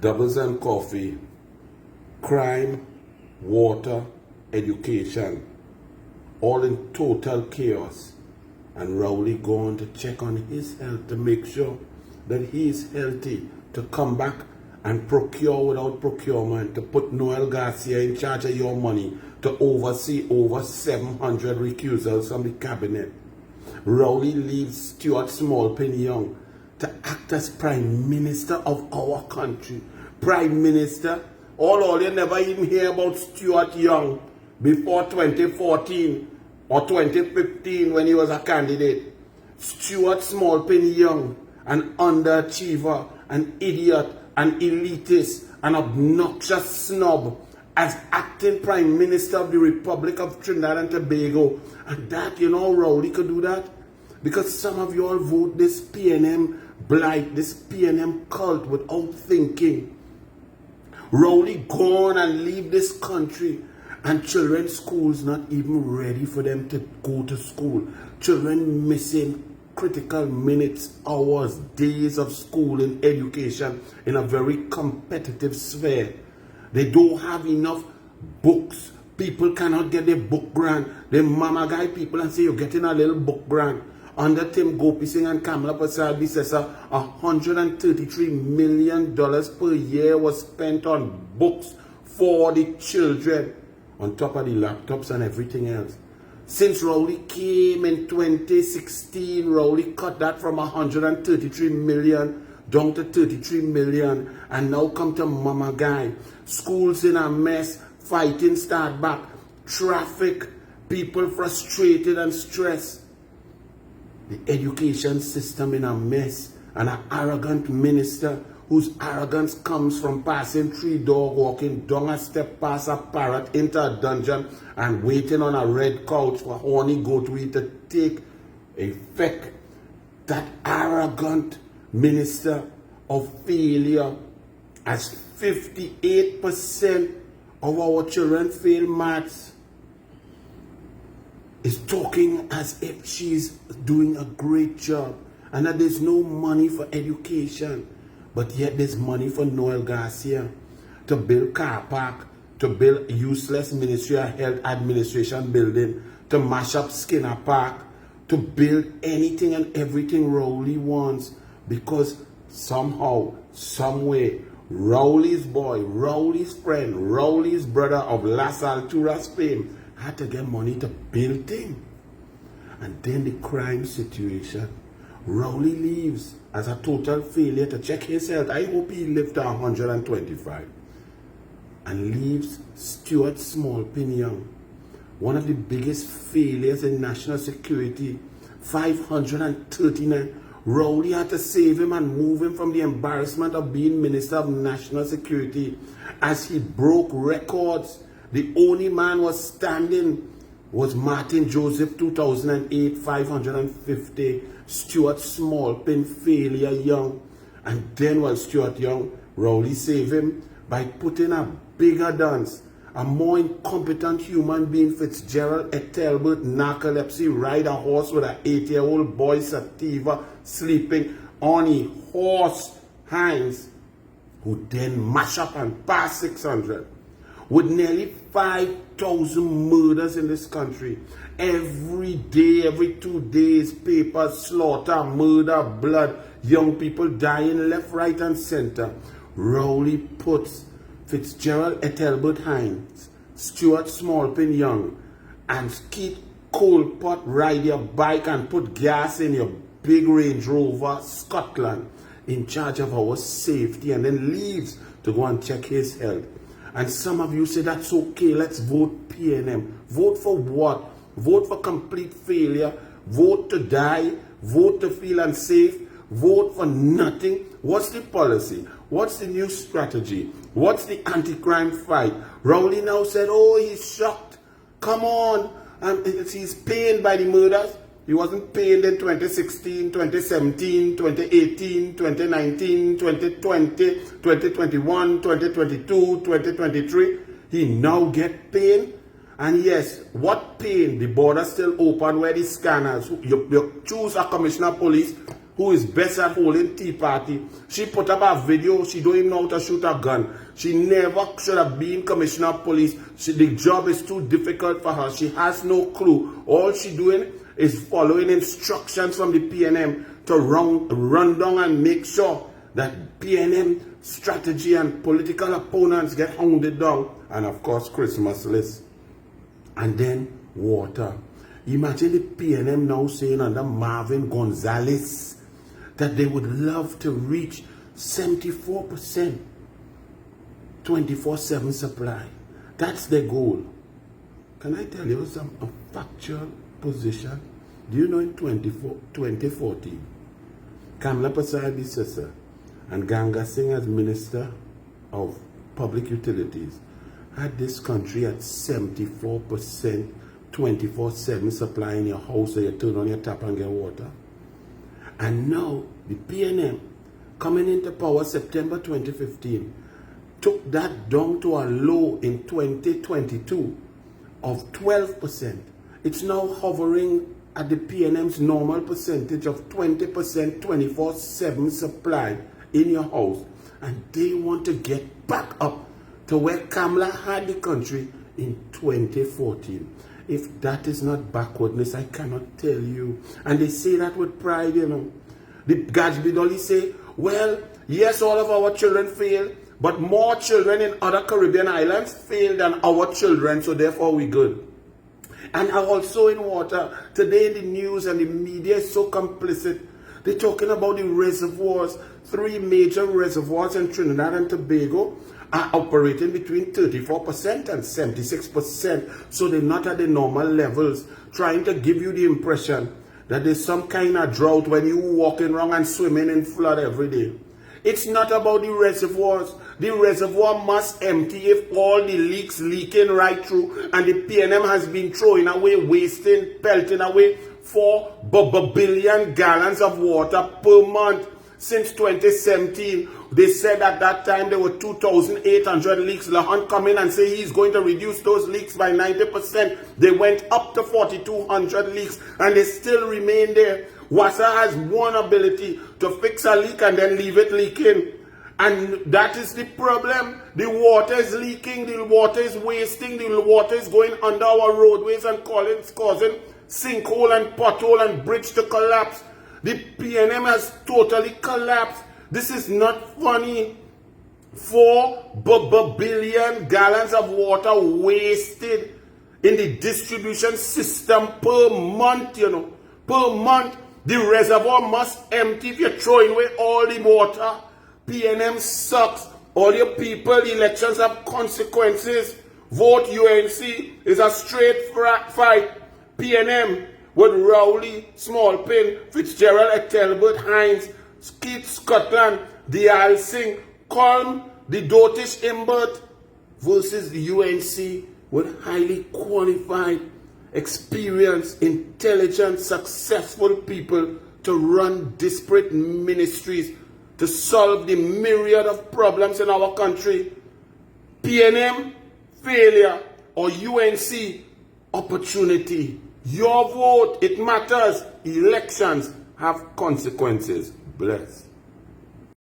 doubles and coffee, crime, water, education, all in total chaos. And Rowley going to check on his health to make sure that he is healthy, to come back and procure without procurement, to put Noel Garcia in charge of your money, to oversee over 700 recusals from the cabinet. Rowley leaves Stuart Smallpin Young to act as Prime Minister of our country. Prime Minister, all you never even hear about Stuart Young before 2014 or 2015 when he was a candidate. Stuart Smallpin Young, an underachiever, an idiot, an elitist, an obnoxious snob, as acting Prime Minister of the Republic of Trinidad and Tobago. And that, you know, Rowley could do that because some of you all vote this PNM blight, this PNM cult without thinking. Rowley gone and leave this country, and children's schools not even ready for them to go to school. Children missing critical minutes, hours, days of school and education in a very competitive sphere. They don't have enough books. People cannot get their book grant. They mama guy people and say you're getting a little book grant. Under Tim Gopi Singh and Kamala Prasad Bisesa, $133 million per year was spent on books for the children, on top of the laptops and everything else. Since Rowley came in 2016, Rowley cut that from 133 million down to 33 million, and now come to Mama Guy. Schools in a mess, fighting start back, traffic, people frustrated and stressed. The education system in a mess, and an arrogant minister whose arrogance comes from passing 3 dog walking down a step past a parrot into a dungeon and waiting on a red couch for horny goat weed to take effect. That arrogant minister of failure, as 58% of our children fail maths, is talking as if she's doing a great job and that there's no money for education. But yet there's money for Noel Garcia to build car park, to build useless Ministry of Health Administration building, to mash up Skinner Park, to build anything and everything Rowley wants, because somehow, someway, Rowley's boy, Rowley's friend, Rowley's brother of Las Alturas fame had to get money to build things. And then the crime situation. Rowley leaves as a total failure to check his health. I hope he lived to 125. And leaves Stuart Smallpin Young, one of the biggest failures in national security, 539. Rowley had to save him and move him from the embarrassment of being Minister of National Security as he broke records. The only man was standing was Martin Joseph, 2008, 550. Stuart Smallpin, failure Young. And then while Stuart Young, Rowley saved him by putting a bigger dance, a more incompetent human being, Fitzgerald Ethelbert, narcolepsy, ride a horse with an 8-year-old boy, Sativa, sleeping on a horse, HINDS, who then mash up and pass 600. With nearly 5,000 murders in this country. Every day, every 2 days, papers, slaughter, murder, blood, young people dying left, right, and center. Rowley puts Fitzgerald Ethelbert HINDS, Stuart Smallpin Young, and Keith Colpot ride your bike and put gas in your big Range Rover, Scotland, in charge of our safety, and then leaves to go and check his health. And some of you say that's okay, let's vote PNM. Vote for what? Vote for complete failure. Vote to die. Vote to feel unsafe. Vote for nothing. What's the policy? What's the new strategy? What's the anti-crime fight? Rowley now said, oh, he's shocked. Come on. He's pained by the murders. He wasn't pained in 2016, 2017, 2018, 2019, 2020, 2021, 2022, 2023. He now get pain. And yes, what pain? The border still open where the scanners. You choose a commissioner of police who is best at holding tea party. She put up a video. She don't even know how to shoot a gun. She never should have been commissioner of police. The job is too difficult for her. She has no clue. All she doing is following instructions from the PNM to run down and make sure that PNM strategy and political opponents get hounded down. And of course, Christmas list. And then water. Imagine the PNM now saying under Marvin Gonzalez that they would love to reach 74% 24/7 supply. That's their goal. Can I tell you a factual position? Do you know in 2014, Kamla Prasad sister and Ganga Singh as Minister of Public Utilities had this country at 74% 24/7 supply in your house, so you turn on your tap and get water. And now the PNM, coming into power September 2015, took that down to a low in 2022 of 12%. It's now hovering at the PNM's normal percentage of 20% 24/7 supply in your house. And they want to get back up to where Kamla had the country in 2014. If that is not backwardness, I cannot tell you. And they say that with pride, you know. The Gatsby Dolly say, well, yes, all of our children fail, but more children in other Caribbean islands fail than our children, so therefore we good. And also in water, today in the news and the media is so complicit. They're talking about the reservoirs. 3 major reservoirs in Trinidad and Tobago are operating between 34% and 76%. So they're not at the normal levels, trying to give you the impression that there's some kind of drought when you walking around and swimming in flood every day. It's not about the reservoirs. The reservoir must empty if all the leaks leaking right through, and the PNM has been throwing away, wasting, pelting away 4 billion gallons of water per month since 2017. They said at that time there were 2,800 leaks. Lahan come in and say he's going to reduce those leaks by 90%. They went up to 4,200 leaks and they still remain there. WASA has one ability to fix a leak and then leave it leaking. And that is the problem. The water is leaking, the water is wasting, the water is going under our roadways and causing sinkhole and pothole and bridge to collapse. The PNM has totally collapsed. This is not funny. 4 billion gallons of water wasted in the distribution system per month, you know. Per month, the reservoir must empty if you're throwing away all the water. PNM sucks. All your people, elections have consequences. Vote UNC is a straight fight. PNM with ROWLEY, Smallpin, Fitzgerald, Ethelbert, Hinds, Keith, Scotland, the Singh, COLM, the Dotish Imbert versus the UNC with highly qualified, experienced, intelligent, successful people to run disparate ministries to solve the myriad of problems in our country. PNM, failure, or UNC, opportunity. Your vote, it matters. Elections have consequences. Bless.